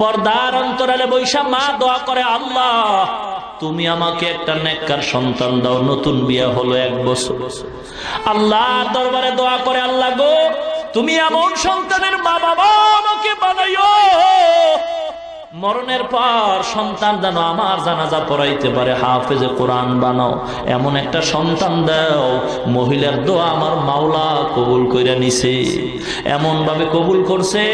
পর্দার অন্তরালে বৈশা মা দোয়া করে, আল্লাহ তুমি আমাকে একটা নেককার সন্তান দাও। নতুন বিয়ে হলো 1 বছর, আল্লাহর দরবারে দোয়া করে, আল্লাহ গো তুমি এমন সন্তানের মা বাবা আমাকে বানাইও, মরণের পর সন্তান যেন আমার জানাজা পড়াইতে পারে, হাফেজে কোরআন বানাও, এমন একটা সন্তান দাও। মহিলার দোয়া আমার মাওলা কবুল কইরা নিছে, এমন ভাবে কবুল করছে,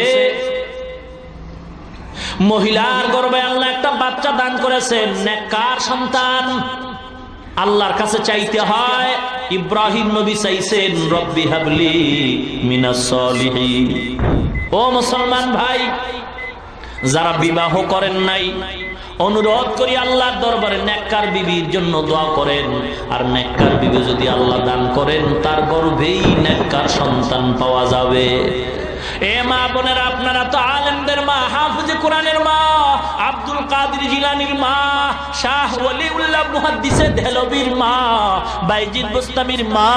মহিলার গর্ভে আল্লাহ একটা বাচ্চা দান করেছেন, নেককার সন্তান। আল্লাহর কাছে চাইতে হয়। ইব্রাহিম নবী চাইছেন, রব্বি হাবলি মিনাস সলিহিন। ও মুসলমান ভাই, যারা বিবাহ করেন নাই, অনুরোধ করি আল্লাহর দরবারে নেককার বিবির জন্য দোয়া করেন। আর নেককার বিবি যদি আল্লাহ দান করেন, তার গর্ভেই নেককার সন্তান পাওয়া যাবে। এ মা বোনেরা, আপনারা তো আলেমদের মা, হাফেজে কোরআনের মা, আব্দুল কাদের জিলানীর মা, শাহ ওলিউল্লাহ মুহাদ্দিসে দেহলভির মা, বাইজিদ বুস্তামির মা।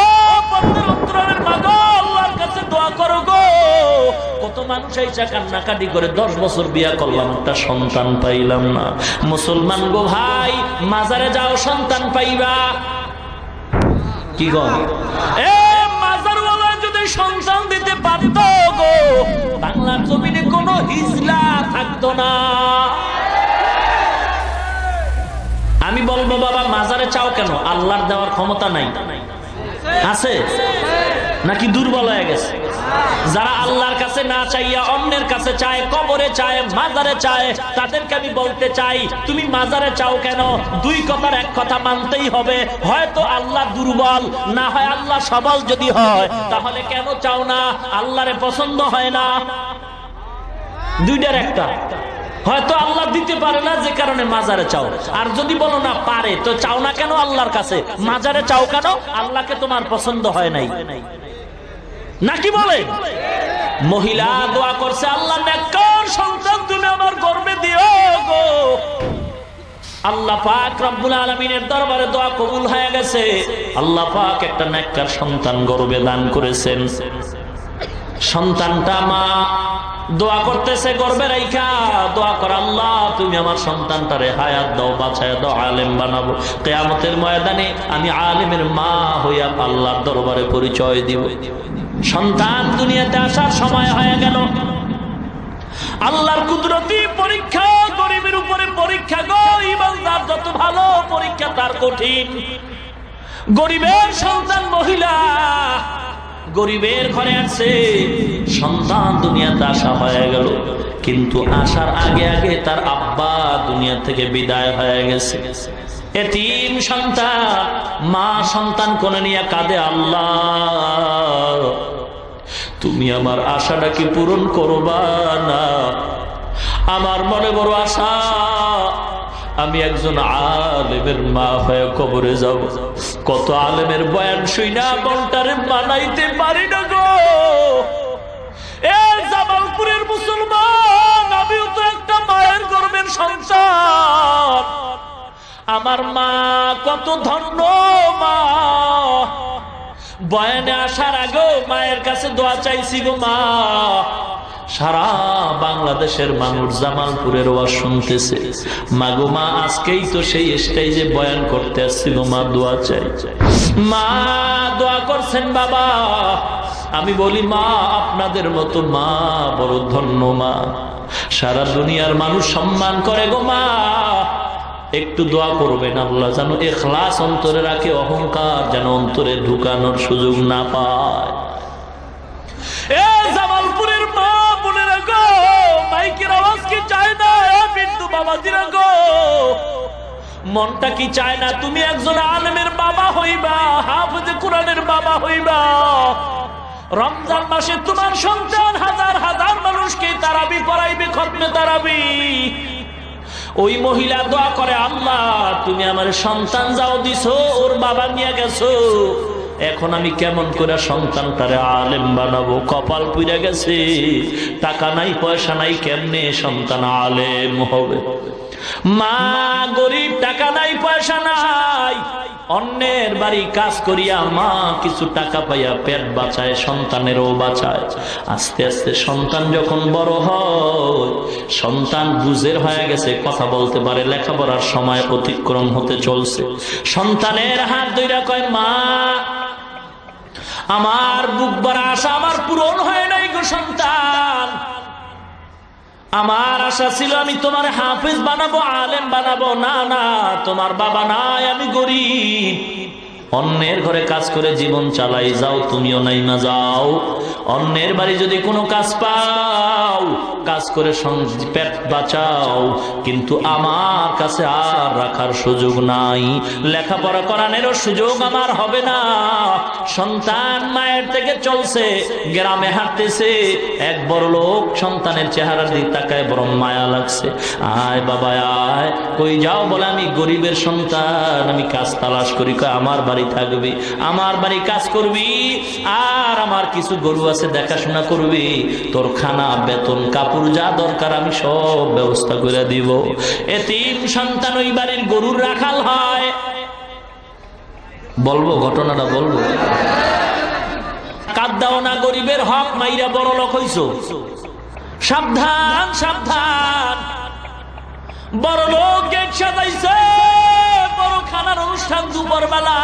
ও পর্দার অন্তরালের মা গো, আল্লাহর কাছে দোয়া করো গো। কত মানুষ আইসা কান্নাকাটি করে, 10 বছর বিয়া করলাম, একটা সন্তান পাইলাম না। মুসলমান গো ভাই, মাজারে যাও, সন্তান পাইবা। কি গো, এ মাজারওয়ালা যদি সন্তান দিতে পারত গো, বাংলার জমিনে কোনো হিজলা থাকতো না। আমি বলবো বাবা, মাজারে চাও কেন? আল্লাহর দেওয়ার ক্ষমতা নাই? আছে নাকি দুর্বল হয়ে গেছে? যারা আল্লাহর কাছে না চাইয়া অন্যের কাছে চায়, কবরে চায়, মাজারে চায়, তাদেরকে আমি বলতে চাই, তুমি মাজারে চাও কেন? 2 কথার 1 কথা মানতেই হবে, হয়তো আল্লাহ দুর্বল, না হয় আল্লাহ সবল। যদি হয় তাহলে কেন চাও না? আল্লাহরে পছন্দ হয় না, 2টার একটা। হয়তো আল্লাহ দিতে পারে না, যে কারণে মাজারে চাও। আর যদি বলো না পারে, তো চাও না কেন আল্লাহর কাছে? মাজারে চাও কেন? আল্লাহকে তোমার পছন্দ হয় নাই নাকি বলে? মহিলা দোয়া করছে, আল্লাহ নেককার সন্তান তুমি আমার গর্ভে দিও গো। আল্লাহ পাক রব্বুল আলামিনের দরবারে দোয়া কবুল হয়ে গেছে। আল্লাহ পাক একটা নেককার সন্তান গর্ভে দান করেছেন। সন্তানটা মা দোয়া করতেছে, গর্ভে রাইখা দোয়া কর, আল্লাহ তুমি আমার সন্তানটারে হায়াত দাও, বাঁচায় দাও, আলেম বানাবো। কিয়ামতের ময়দানে আমি আলেমের মা হইয়া আল্লাহর দরবারে পরিচয় দিব। সন্তান দুনিয়াতে আসার সময় হয়ে গেল। আল্লাহর কুদরতি পরীক্ষা, গরিবের উপরে পরীক্ষা গো। ইমানদার যত ভালো, পরীক্ষা তার কঠিন। গরিবের সন্তান মহিলা, গরিবের ঘরে আছে, সন্তান দুনিয়াতে আসা হয়ে গেল, কিন্তু আসার আগে আগে তার আব্বা দুনিয়া থেকে বিদায় হয়ে গেছে। এতিম সন্তান, মা সন্তান কোলে নিয়ে কাঁদে, আল্লাহ তুমি আমার আশাটা কি পূরণ করবা না? আমার মনে বড় আশা, আমি একজন আলেমের মা হয়ে কবরে যাব। কত আলেমের বয়ান শুইনা মনটারে মানাইতে পারি না গো। এ জামালপুরের মুসলমান, আমিও তো একটা মায়ের গর্ভের সন্তান। আমার মা কত ধন্য মা। বয়ানে আসার আগেও মায়ের কাছে দোয়া চাইছি গো মা। সারা বাংলাদেশের মানুষ জামালপুরের ওয়াজ শুনতেছে, মাগো মা আজকেই তো সেই স্টেজে বয়ান করতে আসছি গো মা, দোয়া চাই। মা দোয়া করছেন বাবা। আমি বলি মা, আপনাদের মতো মা বড় ধন্য মা, সারা দুনিয়ার মানুষ সম্মান করে গো মা। একটু দোয়া করবেন, আল্লাহ যেন ইখলাস অন্তরে রাখে, অহংকার যেন অন্তরে ঢুকানোর সুযোগ না পায়। এ জামালপুরের মা বোনেরা গো, মাইকের আওয়াজ কি চায় না? বিন্দু বাবাজিরা গো, মনটা কি চায় না তুমি একজন আলেমের বাবা হইবা, হাফেজে কোরআনের বাবা হইবা? রমজান মাসে তোমার সন্তান হাজার হাজার মানুষকে তারাবি পড়াইবে, খতমে তারাবি। ওই মহিলা দোয়া করে, আল্লাহ তুমি আমার সন্তান যাও দিছো, ওর বাবা নিয়ে গেছো, এখন আমি কেমন করে সন্তানটারে আলেম বানাবো? কপাল পুড়ে গেছে, টাকা নাই পয়সা নাই, কেমনে সন্তান আলেম হবে? মা গরিব, টাকা নাই পয়সা নাই, অন্যের বাড়ি কাজ করিয়া মা কিছু টাকা পাইয়া পেট বাঁচায়, সন্তানেরও বাঁচায়। আস্তে আস্তে সন্তান যখন বড় হয়, সন্তান বুঝের হয়ে গেছে, কথা বলতে পারে, লেখাপড়ার সময় অতিক্রম হতে চলছে। সন্তানের হাত ধইরা কয়, মা আমার বুক ভরা আশা আমার পূরণ হয় নাই গো সন্তান। আমার আশা ছিল আমি তোমার হাফেজ বানাবো, আলেম বানাবো। না না, তোমার বাবা নাই, আমি গরিব, অন্যের ঘরে কাজ করে জীবন চালাই। যাও, তুমিও নাইমা যাও, অন্যের বাড়ি যদি কোনো কাজ পাও, কাজ করে পেট বাঁচাও, কিন্তু আমার কাছে আর রাখার সুযোগ নাই, লেখাপড়া করানোরও সুযোগ আমার হবে না। সন্তান মায়ের থেকে চলছে, গ্রামে হাঁটতেছে, এক বড় লোক সন্তানের চেহারার দিকে তাকায়, বড় মায়া লাগছে। আয় বাবা আয়, কই যাও? বলে আমি গরিবের সন্তান, আমি কাজ তালাশ করি। কয় আমার বাড়ি থাকবি, আমার বাড়ি কাজ করবি, আর আমার কিছু গরু আছে দেখাশোনা করবি, তোর খানা বেতন কাপড় যা দরকার আমি সব ব্যবস্থা করে দিব। এতিম সন্তান ওই বাড়ির গরুর রাখাল হয়। বলবো ঘটনাটা বলবো? কাঁদাও না, গরিবের হক মাইরা বড় লোক হইছো, সাবধান সাবধান। বড় লোক গেট সাজাইছে, বড় খানার অনুষ্ঠান দুপুর বেলা,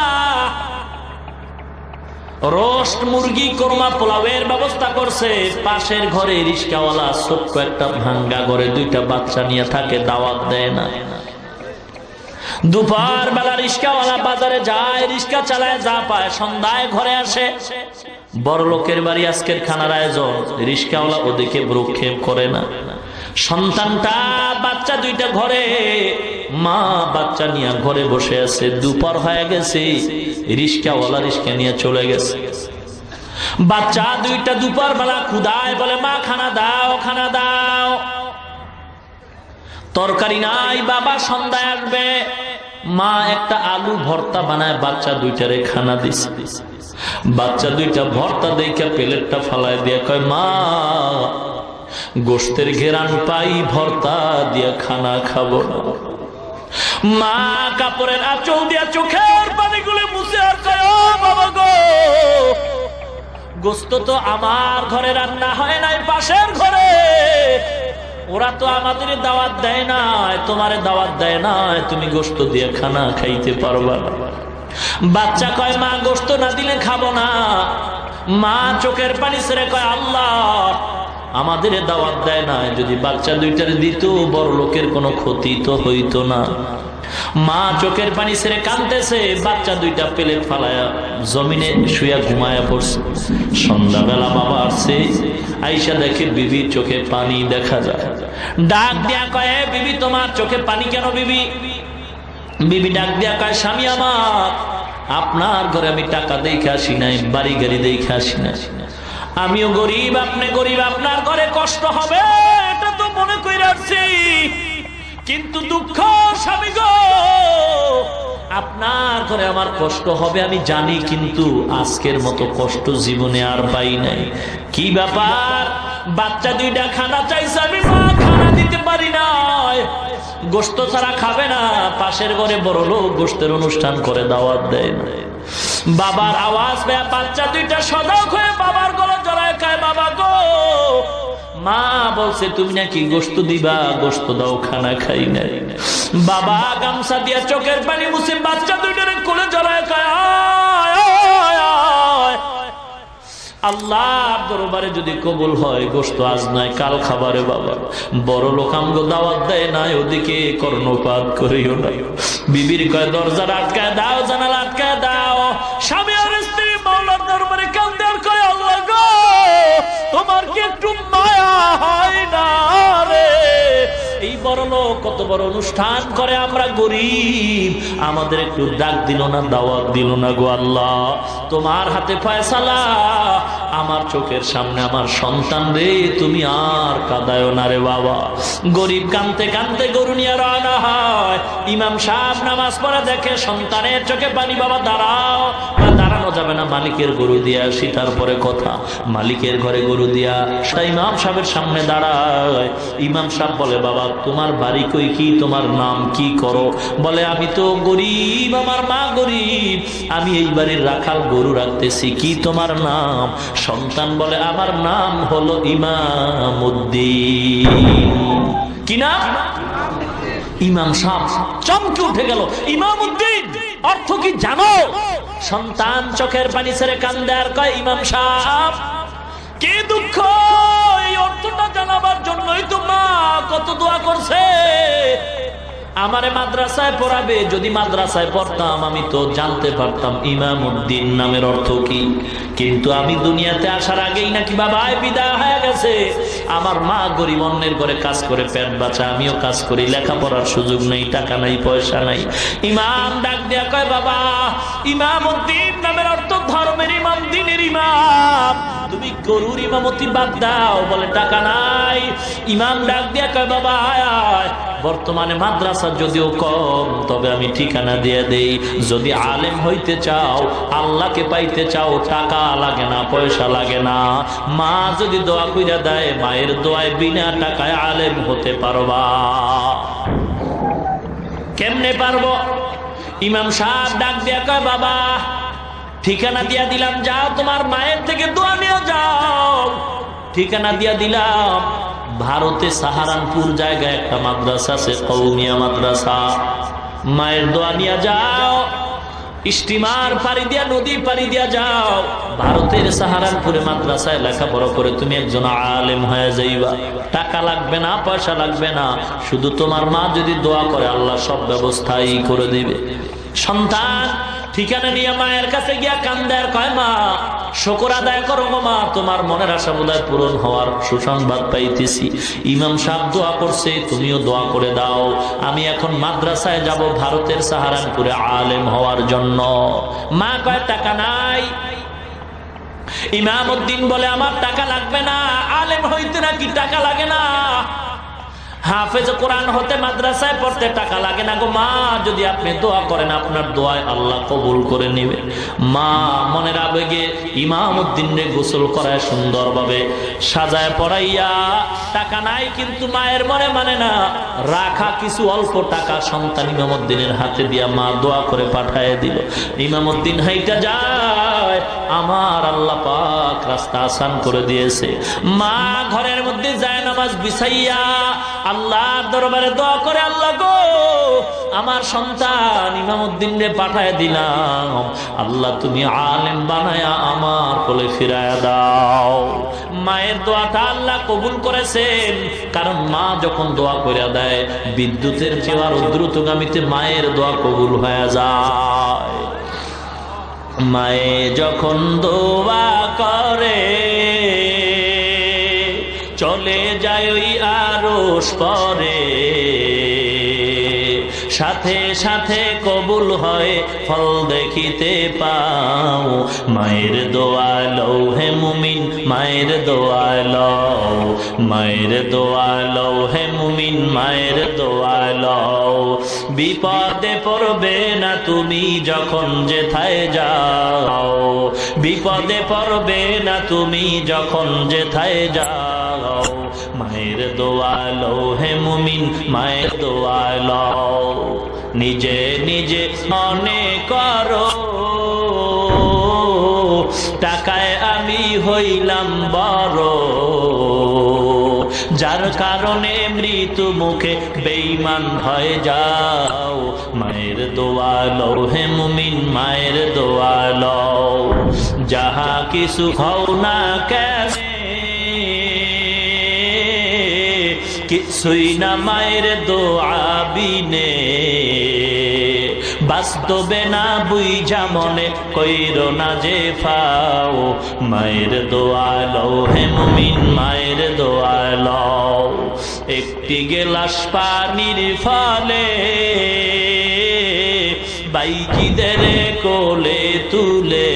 রোস্ট মুরগি, কোরমা, পোলাওয়ের ব্যবস্থা করছে। পাশের ঘরে রিস্কাওয়ালা ছোট্ট একটা ভাঙ্গা ঘরে দুইটা বাচ্চা নিয়ে থাকে, দাওয়াত দেয় না। দুপুর বেলা রিস্কাওয়ালা বাজারে যায়, রিস্কা চালায়, যা পায় সন্ধ্যায় ঘরে আসে। বড় লোকের বাড়ি আজকের খানার আয়োজন, রিস্কাওয়ালা ওদিকে ভ্রুক্ষেপ করে না। সন্তানটা বাচ্চা দুইটা ঘরে, মা বাচ্চা নিয়ে ঘরে বসে আছে। দুপুর হয়ে গেছে, রিস্কাওয়ালা রিস্কা নিয়ে চলে গেছে। বাচ্চা দুইটা দুপুর বেলা ক্ষুধায় বলে, মা খানা দাও, খানা দাও। তরকারি নাই, বাবা সন্ধ্যায় আসবে। মা একটা আলু ভর্তা বানায় বাচ্চা দুইটারে খানা দিছে। বাচ্চা দুইটা ভর্তা দেখে প্লেটটা ফালায় দিয়ে কয়, মা গোশতের ঘেরান পাই, ভর্তা দিয়া খানা খাবো না। মা কাপড়ের আঁচল দিয়া চোখের পানিগুলো মুছে আর কয়, ও বাবা গো, গোশত তো আমার ঘরে রান্না হয় নাই, পাশের ঘরে। ওরা তো আমাদের দাওয়াত দেয় না, তোমারে দাওয়াত দেয় না, তুমি গোশত দিয়ে খানা খাইতে পারবা না। বাচ্চা কয়, মা গোশত না দিলে খাবো না। মা চোখের পানি ছেড়ে কয়, আল্লাহ আমাদের দাওয়াত দেয় না, যদি বাচ্চা দুইটারে দিত বড় লোকের কোনো ক্ষতি তো হইতো না। মা চোখের পানি ছেড়ে কাঁদতেছে, বাচ্চা দুইটা প্লেট ফালায়া জমিনে শুয়া ঘুমায়া পড়ছে। সন্ধ্যাবেলা বাবা আসছে, আইসা দেখে বিবির চোখে পানি দেখা যায়। ডাক দিয়া কয়, বিবি তোমার চোখে পানি কেন? বিবি বিবি ডাক দিয়া কয়, স্বামী আমার, আপনার ঘরে আমি টাকা দেখে আসি নাই, বাড়ি গাড়ি দেখে আসি নাই, আমিও গরিব, আপনি গরিব, আপনার ঘরে কষ্ট হবে এটা তো মনে করে আসছি, কিন্তু দুঃখ স্বামী গো, আপনার ঘরে আমার কষ্ট হবে আমি জানি, কিন্তু আজকের মতো কষ্ট জীবনে আর পাই নাই। কি ব্যাপার? বাচ্চা দুইটা খানা চাইছে, আমি মা খানা দিতে পারি না, গোশত ছাড়া খাবে না। পাশের ঘরে বড় লোক গোশতের অনুষ্ঠান করে, দাওয়াত দেয় না। বাবার আওয়াজ পেয়ে বাচ্চা দুইটা সজাগ হয়ে বাবার গলা জড়ায় খায়, বাবা গো, মা বলছে তুমি নাকি গোশত দিবা, গোশত দাও, খানা খাই নাই। বাবা গামছা দিয়া চোখের পানি মুছে বাচ্চা দুইটারে কোলে জড়ায় খায়, আল্লাহর দরবারে যদি কবুল হয় গোশত আজ নয় কাল খাবারে বাবা। বড় লোক আমগো দাওয়াত দেয় না, ওদিকে কর্ণপাত করিও না। বিবির কয়, দরজা আটকায় দাও, জানালা আটকায় দাও। স্বামী আর স্ত্রী মাওলার দরবারে কান্দে আর কয়, আল্লাহ গো, তোমার কি একটু মায়া হয় না রে? এই বড় লোক কত বড় অনুষ্ঠান করে, আমরা গরিব, আমাদের একটু ডাক দিল না, দাওয়াত দিল না গো আল্লাহ, তোমার হাতে ফয়সালা। আমার চোখের সামনে আমার সন্তান রে, তুমি আর কাঁদায় না রে বাবা। গরিব কাঁদতে কাঁদতে গরু নিয়ে রওনা হয়। ইমাম সাহেব নামাজ পড়ে দেখে সন্তানের চোখে পানি, বাবা দাঁড়াও। দাঁড়ানো যাবে না, মালিকের গরু দিয়ে আসি তারপরে কথা। মালিকের ঘরে গরু দিয়া ইমাম সাহেবের সামনে দাঁড়ায়। ইমাম সাহেব বলে, বাবা তোমার বাড়ি কই, কি তোমার নাম, কি করো? বলে, আমি তো গরিব, আমার মা গরিব, আমি এই বাড়ির রাখাল, গরু রাখতেছি। কি তোমার নাম? সন্তান বলে, আমার নাম হলো ইমামউদ্দিন। কি নাম? ইমাম সাহেব। চমকে উঠে গেল, ইমামউদ্দিন অর্থ কি জানো? সন্তান চোখের পানি ছেড়ে কান্দে আর কয়, ইমাম সাহেব কি দুঃখ, এই অর্থটা জানাবার জন্যই তো মা কত দোয়া করছে। আমারে মাদ্রাসায় পড়াবে, যদি মাদ্রাসায় পড়তাম আমি তো জানতে পারতাম ইমামউদ্দিন নামের অর্থ কি। কিন্তু আমি দুনিয়াতে আসার আগেই নাকি বাবাই বিদায় হয়ে গেছে। আমার মা গরিব, অন্যের ঘরে কাজ করে পেট বাঁচা, আমিও কাজ করি, লেখাপড়ার সুযোগ নেই, টাকা নাই, পয়সা নাই। ইমাম ডাক দিয়া কয়, বাবা ইমামউদ্দিন নামের অর্থ ধর্মের ইমাম, দ্বীনের ইমাম, তুমি গরুর ইমামতি বাদ দাও। বলে টাকা নাই। ইমাম ডাক দিয়া কয়, বাবা আয় আয়, বর্তমানে মাদ্রাসা যদিও কম, তবে আমি ঠিকানা দিয়ে দেই, যদি আলেম হইতে চাও, আল্লাহকে পাইতে চাও, টাকা লাগে না, পয়সা লাগে না। মা যদি দোয়া কইরা দেয়, মায়ের দোয়ায় বিনা টাকায় আলেম হতে পারবা। কেমনে পারবো? ইমাম সাহেব ডাক দিয়া কয়, বাবা ঠিকানা দিয়া দিলাম, যাও তোমার মায়ের থেকে দোয়া নিয়ে যাও। ঠিকানা দিয়া দিলাম, ভারতে সাহারানপুর জায়গায় একটা মাদ্রাসা আছে, কওমিয়া মাদ্রাসা। মায়ের দোয়া নিয়ে যাও, স্টিমার পাড়ি দিয়া, নদী পাড়ি দিয়া যাও, ভারতের সাহারানপুরে মাদ্রাসায় লেখাপড়া করে তুমি একজন আলেম হয়ে যাইবা। টাকা লাগবে না, পয়সা লাগবে না, শুধু তোমার মা যদি দোয়া করে আল্লাহ সব ব্যবস্থাই করে দিবে। সন্তান ঠিকানা নিয়ে মায়ের কাছে গিয়া কান্দে আর কয়, মা শুকর আদায় করো গো মা, তোমার মনের আশা বোধহয় পূরণ হওয়ার সুসংবাদ পাইতেছি। ইমাম সাহেব দোয়া করছে, তুমিও দোয়া করে দাও, আমি এখন মাদ্রাসায় যাব ভারতের সাহারানপুরে আলেম হওয়ার জন্য। মা কয়, টাকা নাই। ইমামউদ্দিন বলে, আমার টাকা লাগবে না, আলেম হইতে নাকি টাকা লাগে না? হাফেজ কোরআন হতে মাদ্রাসায় পড়তে টাকা লাগে না গো মা, যদি আপনি দোয়া করেন আপনার দোয়ায় আল্লাহ কবুল করে নেবে। মা মনের আবেগে ইমামউদ্দিনকে গোসল করায় সুন্দরভাবে সাজায় পড়াইয়া, টাকা নাই কিন্তু মায়ের মনে মানে না, রাখা কিছু অল্প টাকা সন্তান ইমামউদ্দিনের হাতে দিয়া মা দোয়া করে পাঠায় দিল। ইমামউদ্দিন হাইটা যায়, আমার আল্লাহ পাক রাস্তা আসান করে দিয়েছে। মা ঘরের মধ্যে যায় নামাজ বিছাইয়া আল্লাহর দরবারে দোয়া করে, আল্লাহ গো আমার সন্তান ইমামউদ্দিনকে পাঠায় দিলাম, আল্লাহ তুমি আলেম বানায়া আমার কোলে ফিরায়া দাও। মায়ের দোয়াটা আল্লাহ কবুল করেছেন, কারণ মা যখন দোয়া করে দেয় বিদ্যুতের চেয়ে আরো দ্রুতগামীতে মায়ের দোয়া কবুল হয়ে যায়। মায়ে যখন দোয়া করে চলে যায় ওই আরশ পরে, সাথে সাথে কবুল হয় ফল দেখিতে পাও। মায়ের দোয়া লও হে মুমিন, মায়ের দোয়া লও, মায়ের দোয়া লও হে মুমিন, মায়ের দোয়া লও। বিপদে পড়বে না তুমি যখন যেথায় যাও, বিপদে পড়বে না তুমি যখন যেথায় যাও। মায়ের দোয়া লও হে মুমিন, মায়ের দোয়া লও। নিজে নিজে মনে করো টাকায় আমি হইলাম বড়, যার কারণে মৃত্যু মুখে বেঈমান হয়ে যাও। মায়ের দোয়া লও হে মুমিন, মায়ের দোয়া লও। যাহা কিছু হও না কেন কিছুই না মায়ের দোয়া বিনে, বাস্তবে না বুঝা মনে কইরো না যে ফাও। মায়ের দোয়া লও হে মুমিন, মায়ের দোয়া লও। একটি গেলাস পানির ফলে বাইজিদের কোলে তুলে,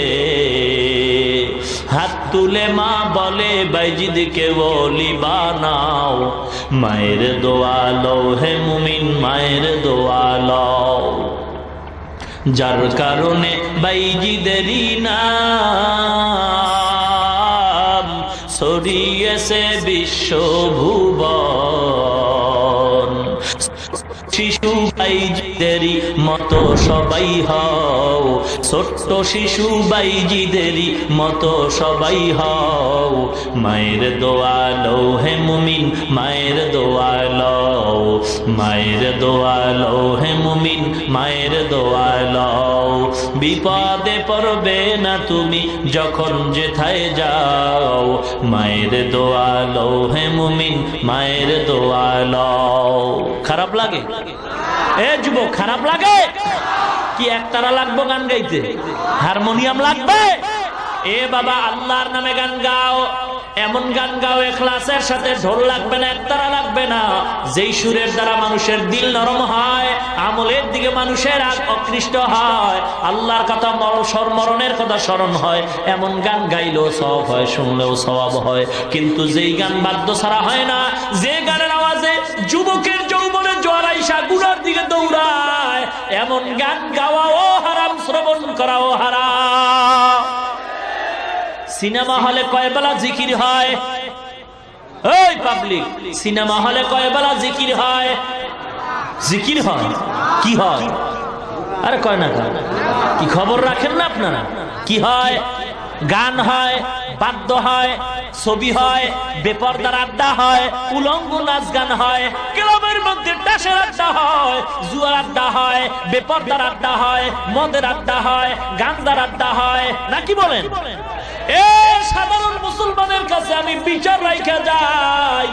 হাত তুলে মা বলে বাইজিদকে ওলি বানাও। মায়ের দোয়া লও হে মুমিন, মায়ের দোয়া লও। যার কারণে বাইজিদেরই নাম ছড়িয়েছে বিশ্বভুবন। শিশু বাইজিদেরই মতো সবাই হও, ছোট্ট শিশু বাইজিদেরই মতো সবাই হও। মায়ের দোয়া লও হে মুমিন, মায়ের দোয়া লও। মায়ের দোয়া লও হে মুমিন, মায়ের দোয়া লও। বিপদে পড়বে না তুমি যখন যেথায় যাও, মায়ের দোয়া লও হে মুমিন, মায়ের দোয়া লও। খারাপ লাগে? এ যুবক, খারাপ লাগে কি? একতারা লাগবো গান গাইতে? হারমোনিয়াম লাগবে? এ বাবা, আল্লাহর নামে গান গাও, এমন গান গাও ইখলাসের সাথে। ঢোল লাগবে না, একতারা লাগবে না। যেই সুরের দ্বারা মানুষের দিল নরম হয়, আমলের দিকে মানুষের আকৃষ্ট হয়, আল্লাহর কথা মরণের কথা স্মরণ হয়, এমন গান গাইলেও সওয়াব হয়, শুনলেও সওয়াব হয়। কিন্তু যেই গান বাদ্য ছাড়া হয় না, যে গানের আওয়াজে যুবকের যৌবনের জোয়ার আইসা গুনার দিকে দৌড়ায়, এমন গান গাওয়াও হারাম, শ্রবণ করাও হারাম। সিনেমা হলে কয় বেলা জিকির হয়? ওই পাবলিক, সিনেমা হলে কয় বেলা জিকির হয়? জিকির হয়? কি হয়? আরে কয় না, কি খবর রাখেন না আপনারা? কি হয়? গান হয়, বাদ্য হয়, ছবি হয়, বেপরদার আড্ডা হয়, উলঙ্গ নাচ গান হয়, ক্লাবের মধ্যে টাসের আড্ডা হয়, জুয়ার আড্ডা হয়, বেপরদার আড্ডা হয়, মদের আড্ডা হয়, গান্দার আড্ডা হয়, নাকি বলেন? এ সাধারণ মুসলমানের কাছে আমি বিচার রাইখা যাই,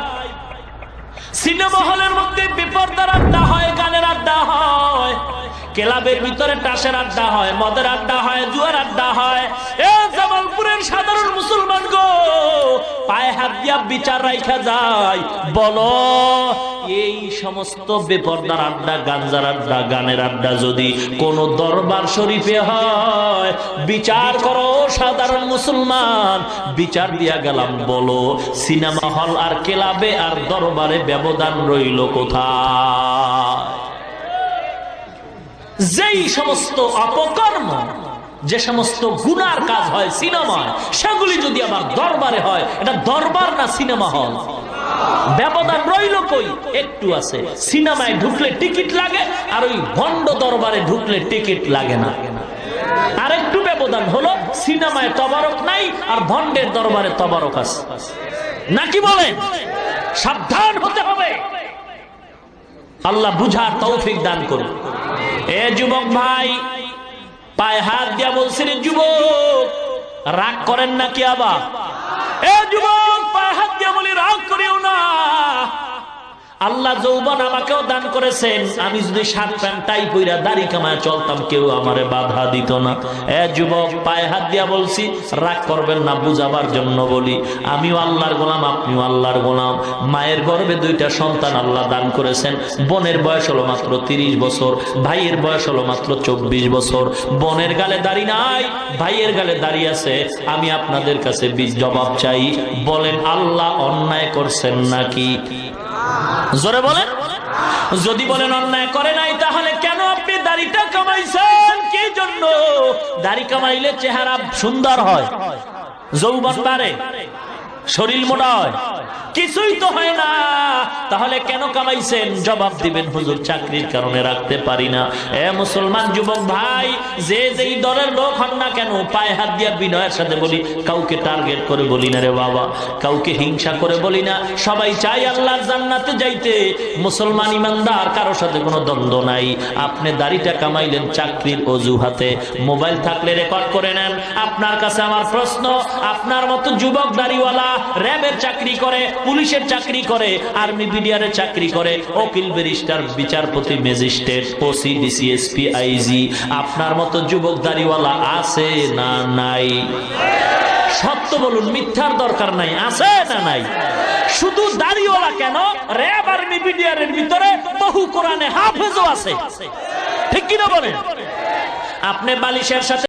সিনেমা হলের মধ্যে বেপরদার আড্ডা হয়, গানের আড্ডা হয়, ক্লাবের ভিতরে টাসের আড্ডা হয়, মদের আড্ডা হয়, জুয়ার আড্ডা হয়। এ জামালপুরের সাধারণ মুসলমান গো, পায়ে হাত দিয়া বিচার রাইখা যায়, বলো এই সমস্ত বেপরদার আড্ডা, গাঞ্জার আড্ডা, গানের আড্ডা যদি কোন দরবার শরীফে হয়, বিচার করো সাধারণ মুসলমান। বিচার দিয়া গেলাম, বলো সিনেমা হল আর ক্লাবে আর দরবারে ব্যবধান রইল কোথায়? যেই সমস্ত অপকর্ম, যে সমস্ত গুনার কাজ হয় সিনেমায়, সেগুলি যদি আমার দরবারে হয়, এটা দরবার না সিনেমা হল? ব্যবধান রইল কই? একটু আছে। সিনেমায় ঢুকলে টিকিট লাগে, আর ওই ভণ্ড দরবারে ঢুকলে টিকিট লাগে না। আর একটু ব্যবধান হলো, সিনেমায় তবারক নাই আর ভণ্ডের দরবারে তবারক আছে, নাকি বলেন? সাবধান হতে হবে। আল্লাহ বুঝার তৌফিক দান করুন। এ যুবক ভাই, পায়ে হাত দিয়া বলছি রে যুবক, রাগ করেন নাকি আবার? এ যুবক, পায়ে হাত দিয়া বলি, রাগ করিও না। আল্লাহ যৌবন আমাকেও দান করেছেন। আমি যদি শার্ট প্যান্ট টাই পইরা দাড়ি কামায় চলতাম, কেউ আমারে বাধা দিত না। এ যুবক, পায়ে হাত দিয়া বলছি, রাগ করবেন না, বুঝাবার জন্য বলি। আমিও আল্লাহর গোলাম, আপনিও আল্লাহর গোলাম। মায়ের গর্ভে দুইটা সন্তান আল্লাহ দান করেছেন। বোনের বয়স হলো মাত্র 30 বছর, ভাইয়ের বয়স হলো মাত্র 24 বছর। বোনের গালে দাড়ি নাই, ভাইয়ের গালে দাড়ি আছে। আমি আপনাদের কাছে জবাব চাই, বলেন আল্লাহ অন্যায় করছেন নাকি? জোরে বলেন। যদি বলেন অন্যায় করে নাই, তাহলে কেন আপনি দাড়িটা কামাইছেন? কি জন্য? দাড়ি কামাইলে চেহারা সুন্দর হয়, যৌবন বাড়ে, শরীর মোটা হয়, কিছুই তো হয় না। তাহলে কেন কামাইছেন? জবাব দিবেন, হুজুর চাকরির কারণে রাখতে পারি না। এ মুসলমান যুবক ভাই, যে যেই দলের লোক হন না কেন, পায়ে হাত দিয়া বিনয়ের সাথে বলি, কাউকে টার্গেট করে বলি না রে বাবা, কাউকে হিংসা করে বলি না। সবাই চাই আল্লাহর জান্নাতে যাইতে। মুসলমান ইমানদার, কারোর সাথে কোনো দ্বন্দ্ব নাই। আপনি দাড়িটা কামাইলেন চাকরির অজুহাতে, মোবাইল থাকলে রেকর্ড করে নেন। আপনার কাছে আমার প্রশ্ন, আপনার মতো যুবক দাড়িওয়ালা র্যাবের চাকরি করে, পুলিশের চাকরি করে, আর্মি বিডিআরের চাকরি করে, উকিল, ব্যারিস্টার, বিচারপতি, magistrate, OC, DC, SP, IG, আপনার মতো যুবক দাড়িওয়ালা আছে না নাই? সত্য বলুন, মিথ্যার দরকার নাই। আছে না নাই? শুধু দাড়িওয়ালা কেন, র্যাব, আর্মি, বিডিআরের ভিতরে বহু কোরআনে হাফেজও আছে, ঠিক কিনা বলেন? আপনি বালিশের সাথে